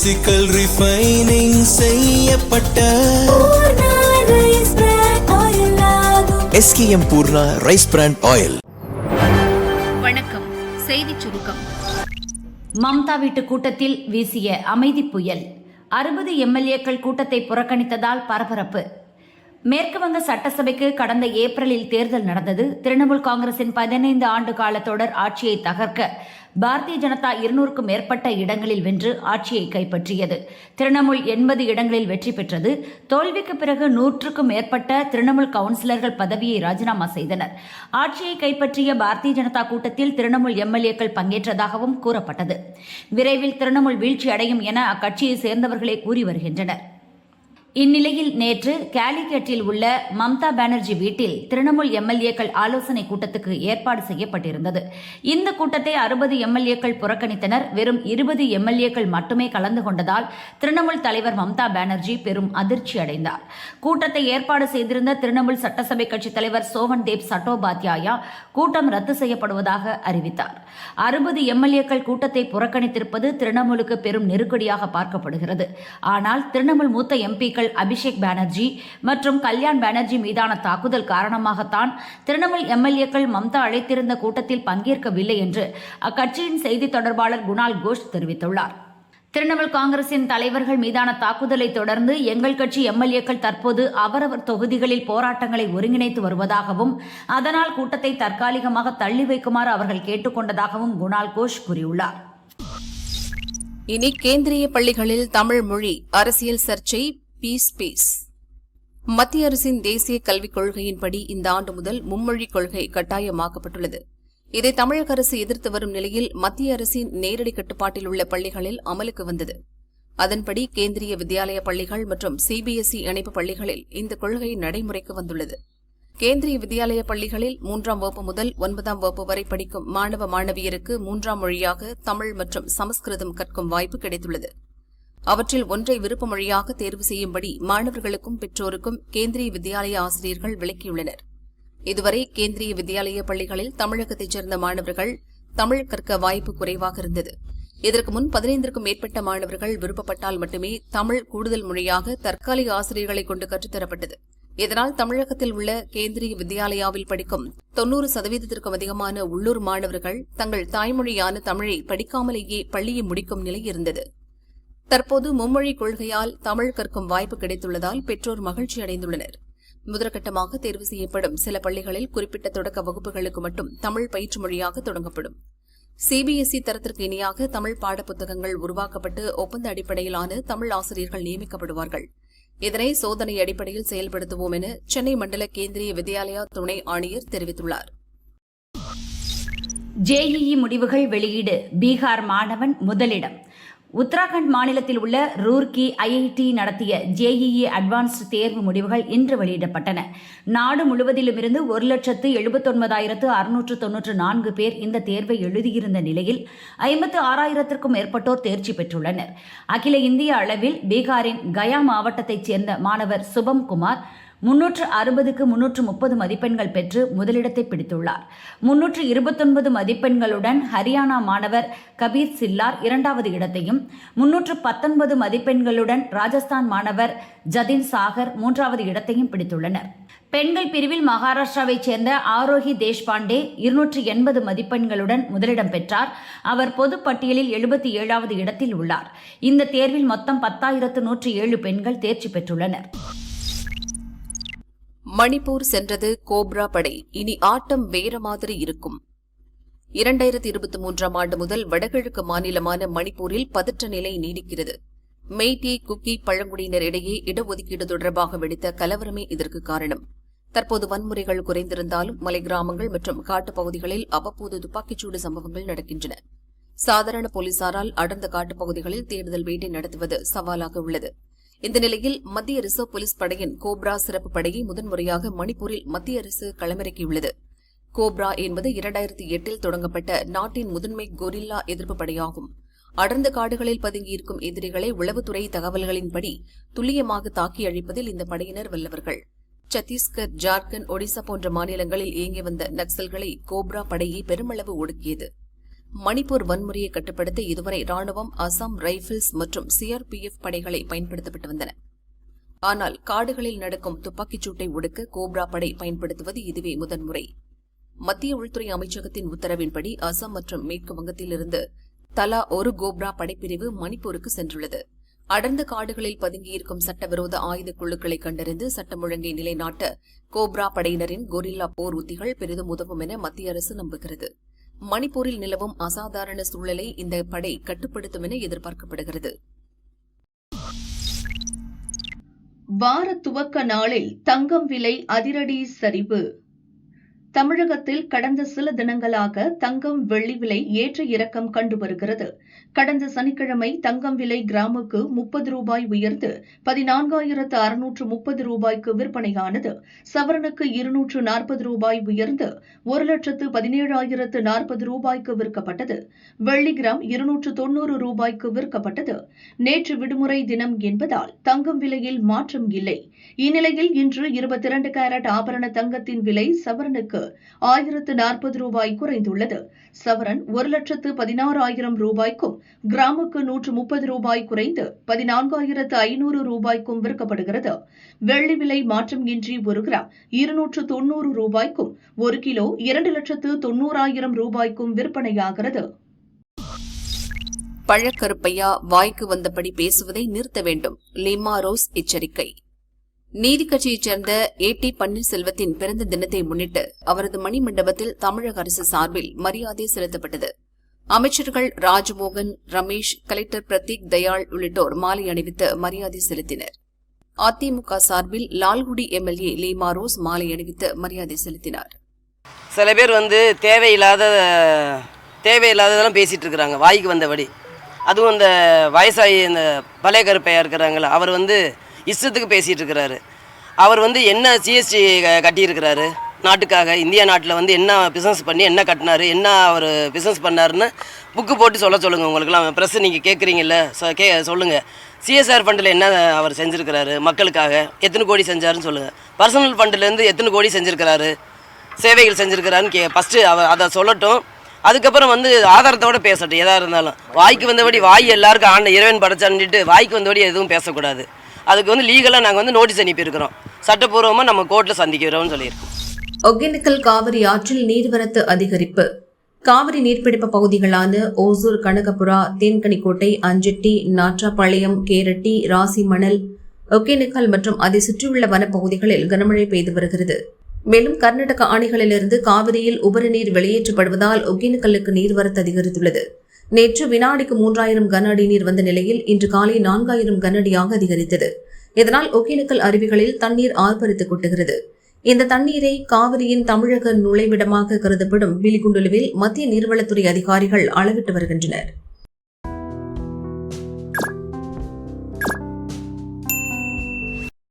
Physical refining செய்யப்பட்ட SKM Poorna rice brand oil. வணக்கம். செய்திச் சுருக்கம். மம்தா வீட்டு கூட்டத்தில் வீசிய அமைதி புயல். 60 MLAக்கள் கூட்டத்தை புறக்கணித்ததால் பரபரப்பு. மேற்குவங்க சட்டசபைக்கு கடந்த ஏப்ரலில் தேர்தல் நடந்தது. திரிணாமுல் காங்கிரசின் 15 ஆண்டு கால தொடர் ஆட்சியை தகர்க்க பாரதிய ஜனதா 200க்கும் மேற்பட்ட இடங்களில் வென்று ஆட்சியை கைப்பற்றியது. திரிணாமுல் 80 இடங்களில் வெற்றி பெற்றது. தோல்விக்கு பிறகு 100க்கும் மேற்பட்ட திரிணாமுல் கவுன்சிலர்கள் பதவியை ராஜினாமா செய்தனர். ஆட்சியை கைப்பற்றிய பாரதிய ஜனதா கூட்டத்தில் திரிணாமுல் MLAக்கள் பங்கேற்றதாகவும் கூறப்பட்டது. விரைவில் திரிணாமுல் வீழ்ச்சி அடையும் என அக்கட்சியை சேர்ந்தவர்களே கூறி வருகின்றனர். இந்நிலையில் நேற்று கேலிக்கட்டில் உள்ள மம்தா பானர்ஜி வீட்டில் திரிணாமுல் MLAக்கள் ஆலோசனை கூட்டத்துக்கு ஏற்பாடு செய்யப்பட்டிருந்தது. இந்த கூட்டத்தை 60 MLAக்கள் புறக்கணித்தனர். வெறும் 20 MLAக்கள் மட்டுமே கலந்து கொண்டதால் திரிணாமுல் தலைவர் மம்தா பானர்ஜி பெரும் அதிர்ச்சி அடைந்தார். கூட்டத்தை ஏற்பாடு செய்திருந்த திரிணாமுல் சட்டசபை கட்சித் தலைவர் சோவன் தேப் சட்டோபாத்யாயா கூட்டம் ரத்து செய்யப்படுவதாக அறிவித்தார். 60 MLAக்கள் கூட்டத்தை புறக்கணித்திருப்பது திரிணாமுலுக்கு பெரும் நெருக்கடியாக பார்க்கப்படுகிறது. ஆனால் திரிணாமுல் மூத்த MPக்கள் அபிஷேக் பானர்ஜி மற்றும் கல்யாண் பானர்ஜி மீதான தாக்குதல் காரணமாகத்தான் திரிணாமுல் MLAக்கள் மம்தா அழைத்திருந்த கூட்டத்தில் பங்கேற்கவில்லை என்று அக்கட்சியின் செய்தி தொடர்பாளர் குணால் கோஷ் தெரிவித்துள்ளார். திரிணாமுல் காங்கிரசின் தலைவர்கள் மீதான தாக்குதலை தொடர்ந்து எங்கள் கட்சி MLAக்கள் தற்போது அவரவர் தொகுதிகளில் போராட்டங்களை ஒருங்கிணைத்து வருவதாகவும் அதனால் கூட்டத்தை தற்காலிகமாக தள்ளி வைக்குமாறு அவர்கள் கேட்டுக்கொண்டதாகவும் குணால் கோஷ் கூறியுள்ளார். இனி கேந்திரிய பள்ளிகளில் தமிழ் மொழி அரசியல் சர்ச்சை. பீஸ். மத்திய அரசின் தேசிய கல்விக் கொள்கையின்படி இந்த ஆண்டு முதல் மும்மொழிக் கொள்கை கட்டாயமாக்கப்பட்டுள்ளது. இதை தமிழக அரசு எதிர்த்து வரும் நிலையில் மத்திய அரசின் நேரடி கட்டுப்பாட்டில் உள்ள பள்ளிகளில் அமலுக்கு வந்தது. அதன்படி கேந்திரிய வித்யாலய பள்ளிகள் மற்றும் CBSE இணைப்பு பள்ளிகளில் இந்த கொள்கை நடைமுறைக்கு வந்துள்ளது. கேந்திரிய வித்யாலய பள்ளிகளில் 3ஆம் வகுப்பு முதல் 9ஆம் வகுப்பு வரை படிக்கும் மாணவ மாணவியருக்கு 3ஆம் மொழியாக தமிழ் மற்றும் சமஸ்கிருதம் கற்கும் வாய்ப்பு கிடைத்துள்ளது. அவற்றில் ஒன்றை விருப்ப மொழியாக தேர்வு செய்யும்படி மாணவர்களுக்கும் பெற்றோருக்கும் கேந்திரிய வித்யாலய ஆசிரியர்கள் விளக்கியுள்ளனர். இதுவரை கேந்திரிய வித்யாலய பள்ளிகளில் தமிழகத்தைச் சேர்ந்த மாணவர்கள் தமிழ் கற்க வாய்ப்பு குறைவாக இருந்தது. இதற்கு முன் 15க்கும் மேற்பட்ட மாணவர்கள் விருப்பப்பட்டால் மட்டுமே தமிழ் கூடுதல் மொழியாக தற்காலிக ஆசிரியர்களை கொண்டு கற்றுத்தரப்பட்டது. இதனால் தமிழகத்தில் உள்ள கேந்திரிய வித்யாலயாவில் படிக்கும் 90%த்திற்கும் அதிகமான உள்ளூர் மாணவர்கள் தங்கள் தாய்மொழியான தமிழை படிக்காமலேயே பள்ளியை முடிக்கும் நிலை இருந்தது. தற்போது மும்மொழி கொள்கையால் தமிழ் கற்கும் வாய்ப்பு கிடைத்துள்ளதால் பெற்றோர் மகிழ்ச்சி அடைந்துள்ளனர். முதற்கட்டமாக தேர்வு செய்யப்படும் சில பள்ளிகளில் குறிப்பிட்ட தொடக்க வகுப்புகளுக்கு மட்டும் தமிழ் பயிற்று மொழியாக தொடங்கப்படும். CBSE தரத்திற்கு இணையாக தமிழ் பாடப்புத்தகங்கள் உருவாக்கப்பட்டு ஒப்பந்த அடிப்படையிலான தமிழ் ஆசிரியர்கள் நியமிக்கப்படுவார்கள். இதனை சோதனை அடிப்படையில் செயல்படுத்துவோம் என சென்னை மண்டல கேந்திரிய வித்யாலயா துணை ஆணையர் தெரிவித்துள்ளார். JEE முடிவுகள் வெளியீடு. பீகார் மாணவன் முதலிடம். உத்தராகண்ட் மாநிலத்தில் உள்ள ரூர்கி IIT நடத்திய JEE அட்வான்ஸ்டு தேர்வு முடிவுகள் இன்று வெளியிடப்பட்டன. நாடு முழுவதிலுமிருந்து 1,79,694 பேர் இந்த தேர்வை எழுதியிருந்த நிலையில் 56,000க்கும் மேற்பட்டோர் தேர்ச்சி பெற்றுள்ளனர். அகில இந்திய அளவில் பீகாரின் கயா மாவட்டத்தைச் சேர்ந்த மாணவர் சுபம் குமார் 360க்கு 330 மதிப்பெண்கள் பெற்று முதலிடத்தை பிடித்துள்ளார். 329 மதிப்பெண்களுடன் ஹரியானா மாணவர் கபீர் சில்லார் 2வது இடத்தையும், 319 மதிப்பெண்களுடன் ராஜஸ்தான் மாணவர் ஜதின் சாகர் 3வது இடத்தையும் பிடித்துள்ளனர். பெண்கள் பிரிவில் மகாராஷ்டிராவைச் சேர்ந்த ஆரோஹி தேஷ்பாண்டே 280 மதிப்பெண்களுடன் முதலிடம் பெற்றார். அவர் பொதுப்பட்டியலில் 77வது இடத்தில் உள்ளார். இந்த தேர்வில் மொத்தம் 10,107 பெண்கள் தேர்ச்சி பெற்றுள்ளனர். மணிப்பூர் சென்றது கோப்ரா படை. இனி ஆட்டம் வேற மாதிரி இருக்கும். 2023ஆம் ஆண்டு முதல் வடகிழக்கு மாநிலமான மணிப்பூரில் பதற்ற நிலை நீடிக்கிறது. மெய்டி குக்கி பழங்குடியினர் இடையே இடஒதுக்கீடு தொடர்பாக வெடித்த கலவரமே இதற்கு காரணம். தற்போது வன்முறைகள் குறைந்திருந்தாலும் மலை கிராமங்கள் மற்றும் காட்டுப்பகுதிகளில் அவ்வப்போது துப்பாக்கிச்சூடு சம்பவங்கள் நடக்கின்றன. சாதாரண போலீசாரால் அடர்ந்த காட்டுப்பகுதிகளில் தேடுதல் வேட்டை நடத்துவது சவாலாக உள்ளது. இந்த நிலையில் மத்திய ரிசர்வ் போலீஸ் படையின் கோப்ரா சிறப்பு படையை முதன்முறையாக மணிப்பூரில் மத்திய அரசு களமிறக்கியுள்ளது. கோப்ரா என்பது 2008இல் தொடங்கப்பட்ட நாட்டின் முதன்மை கொரில்லா எதிர்ப்பு படையாகும். அடர்ந்த காடுகளில் பதுங்கியிருக்கும் எதிரிகளை உளவுத்துறை தகவல்களின்படி துல்லியமாக தாக்கி அழிப்பதில் இந்த படையினர் வல்லவர்கள். சத்தீஸ்கர், ஜார்க்கண்ட், ஒடிசா போன்ற மாநிலங்களில் இயங்கி வந்த நக்சல்களை கோப்ரா படையை பெருமளவு ஒடுக்கியது. மணிப்பூர் வன்முறையை கட்டுப்படுத்த இதுவரை ராணுவம், அசாம் ரைபிள்ஸ் மற்றும் சிஆர்பிஎஃப் படைகளை பயன்படுத்தப்பட்டு வந்தன. ஆனால் காடுகளில் நடக்கும் துப்பாக்கிச் சூட்டை ஒடுக்க கோப்ரா படை பயன்படுத்துவது இதுவே முதன்முறை. மத்திய உள்துறை அமைச்சகத்தின் உத்தரவின்படி அசாம் மற்றும் மேற்கு வங்கத்திலிருந்து தலா ஒரு கோப்ரா படைப்பிரிவு மணிப்பூருக்கு சென்றுள்ளது. அடர்ந்த காடுகளில் பதுங்கியிருக்கும் சட்டவிரோத ஆயுத குழுக்களை கண்டறிந்து சட்டம் ஒழுங்கை நிலைநாட்ட கோப்ரா படையினரின் கொரில்லா போர் உத்திகள் பெரிதும் உதவும் என மத்திய அரசு நம்புகிறது. மணிப்பூரில் நிலவும் அசாதாரண சூழலை இந்த படை கட்டுப்படுத்தும் என எதிர்பார்க்கப்படுகிறது. வார துவக்க நாளில் தங்கம் விலை அதிரடி சரிவு. தமிழகத்தில் கடந்த சில தினங்களாக தங்கம், வெள்ளி விலை ஏற்ற இறக்கம் கண்டு வருகிறது. கடந்த சனிக்கிழமை தங்கம் விலை கிராமுக்கு 30 ரூபாய் உயர்ந்து 14,630 ரூபாய்க்கு விற்பனையானது. சவரனுக்கு 240 ரூபாய் உயர்ந்து 1,17,040 ரூபாய்க்கு விற்கப்பட்டது. வெள்ளி கிராம் 290 ரூபாய்க்கு விற்கப்பட்டது. நேற்று விடுமுறை தினம் என்பதால் தங்கம் விலையில் மாற்றம் இல்லை. இந்நிலையில் இன்று 22 கேரட் ஆபரண தங்கத்தின் விலை சவரனுக்கு 1,040 ரூபாய் குறைந்துள்ளது. சவரன் 1,16,000 ரூபாய்க்கும் கிராமுக்கு 130 ரூபாய் குறைந்து 14,500 ரூபாய்க்கும் விற்கப்படுகிறது. வெள்ளி விலை மாற்றம் இன்றி 1 கிராம் 290 ரூபாய்க்கும் 1 கிலோ 2,90,000 ரூபாய்க்கும் விற்பனையாகிறது. பழக்கருப்பையா வாய்க்கு வந்தபடி பேசுவதை நிறுத்த வேண்டும், லீமா ரோஸ் எச்சரிக்கை. நீதி கட்சியைச் சேர்ந்த A.T. பன்னீர்செல்வத்தின் பிறந்த தினத்தை முன்னிட்டு அவரது மணிமண்டபத்தில் தமிழக அரசு சார்பில் மரியாதை செலுத்தப்பட்டது. அமைச்சர்கள் ராஜ்மோகன், ரமேஷ், கலெக்டர் பிரதீக் தயாள் உள்ளிட்டோர் மாலை அணிவித்து மரியாதை செலுத்தினர். அதிமுக சார்பில் லால்குடி MLA லீமா ரோஸ் மாலை அணிவித்து மரியாதை செலுத்தினார். சில பேர் தேவையில்லாததெல்லாம் பேசிட்டு இருக்கிறாங்க வாய்க்கு வந்தபடி. அதுவும் இந்த வயசாகி இந்த பழைய கருப்பையா இருக்கிறாங்களா, அவர் இஷ்டத்துக்கு பேசிகிட்டு இருக்கிறாரு. அவர் என்ன ஜிஎஸ்டி கட்டியிருக்கிறாரு நாட்டுக்காக, இந்தியா நாட்டில் என்ன பிஸ்னஸ் பண்ணி என்ன கட்டினாரு, என்ன அவர் பிஸ்னஸ் பண்ணாருன்னு புக்கு போட்டு சொல்லுங்கள். உங்களுக்குலாம் ப்ரெஸ் நீங்கள் கேட்குறீங்கல்ல, சொல்லுங்கள். CSR ஃபண்டில் என்ன அவர் செஞ்சுருக்கிறாரு, மக்களுக்காக எத்தனை கோடி செஞ்சாருன்னு சொல்லுங்கள். பர்சனல் ஃபண்டிலேருந்து எத்தனை கோடி செஞ்சுருக்கிறாரு, சேவைகள் செஞ்சுருக்கிறாருன்னு ஃபஸ்ட்டு அதை சொல்லட்டும். அதுக்கப்புறம் ஆதாரத்தோடு பேசட்டும். எதாக இருந்தாலும் வாய்க்கு வந்தபடி, வாய் எல்லாருக்கும் இறைவன் படைச்சான்ட்டு வாய்க்கு வந்தபடி எதுவும் பேசக்கூடாது. அதுக்கு லீகலாக நாங்கள் நோட்டீஸ் அனுப்பியிருக்கிறோம். சட்டப்பூர்வமாக நம்ம கோர்ட்டில் சந்திக்கிறோம்னு சொல்லியிருக்கோம். ஒகேனக்கல் காவிரி ஆற்றில் நீர்வரத்து அதிகரிப்பு. காவிரி நீர்பிடிப்பு பகுதிகளான ஓசூர், கனகபுரா, தேன்கனிக்கோட்டை, அஞ்செட்டி, நாற்றாபாளையம், கேரட்டி, ராசிமணல், ஒகேனக்கல் மற்றும் அதை சுற்றியுள்ள வனப்பகுதிகளில் கனமழை பெய்து வருகிறது. மேலும் கர்நாடக அணைகளிலிருந்து காவிரியில் உபரி நீர் வெளியேற்றப்படுவதால் ஒகேனக்கல்லுக்கு நீர்வரத்து அதிகரித்துள்ளது. நேற்று வினாடிக்கு 3,000 கன அடி நீர் வந்த நிலையில் இன்று காலை 4,000 கன அடியாக அதிகரித்தது. இதனால் ஒகேனக்கல் அருவிகளில் தண்ணீர் ஆர்ப்பரித்து கொட்டுகிறது. இந்த தண்ணீரை காவிரியின் தமிழக நுழைவிடமாக கருதப்படும் பிலிகுண்டுலுவில் மத்திய நீர்வளத்துறை அதிகாரிகள் அளவிட்டு வருகின்றனர்.